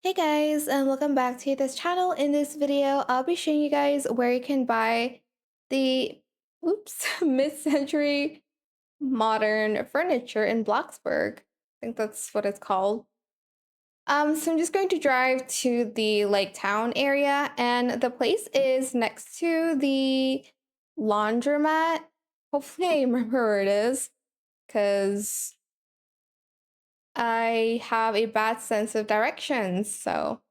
Hey guys, and welcome back to this channel. In this video, I'll be showing you guys where you can buy the mid-century modern furniture in Bloxburg. I think that's what it's called. So I'm just going to drive to the Lake Town area, and the place is next to the laundromat. Hopefully, I remember where it is, because I have a bad sense of directions. Oh,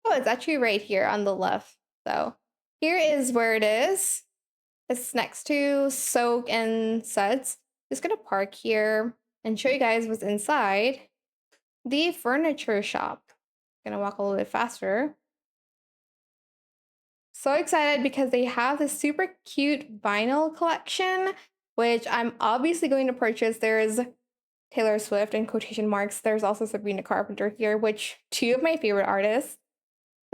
it's actually right here on the left. So here is where it is. It's next to Soak and Suds. Just gonna park here and show you guys what's inside the furniture shop. Gonna walk a little bit faster. So excited because they have this super cute vinyl collection, which I'm obviously going to purchase. There's Taylor Swift in quotation marks. There's also Sabrina Carpenter here, which two of my favorite artists.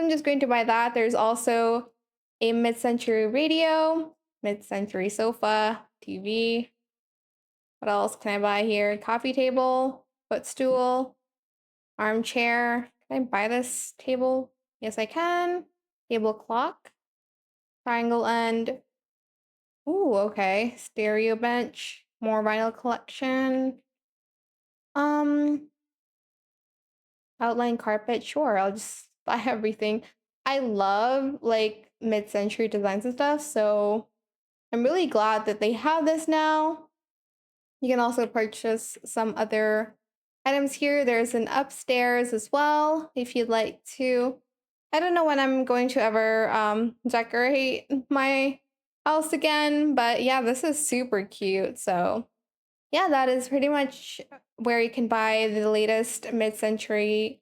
I'm just going to buy that. There's also a mid-century radio, mid-century sofa, TV. What else can I buy here? Coffee table, footstool, armchair. Can I buy this table? Yes, I can. Table clock, triangle end. Ooh, okay. Stereo bench, more vinyl collection. Um, Outline carpet, sure, I'll just buy everything. I love like mid-century designs and stuff, so I'm really glad that they have this now. You can also purchase some other items here. There's an upstairs as well if you'd like to. I don't know when I'm going to ever decorate my house again, but yeah, this is super cute. So yeah, that is pretty much where you can buy the latest mid-century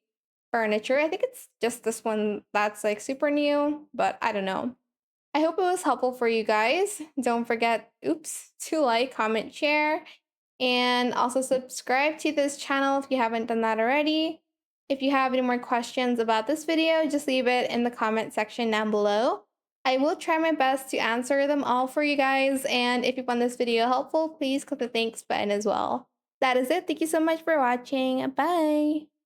furniture. I think it's just this one that's like super new, but I don't know. I hope it was helpful for you guys. Don't forget, to like, comment, share, and also subscribe to this channel if you haven't done that already. If you have any more questions about this video, just leave it in the comment section down below. I will try my best to answer them all for you guys, and if you found this video helpful, please click the thanks button as well. That is it. Thank you so much for watching. Bye!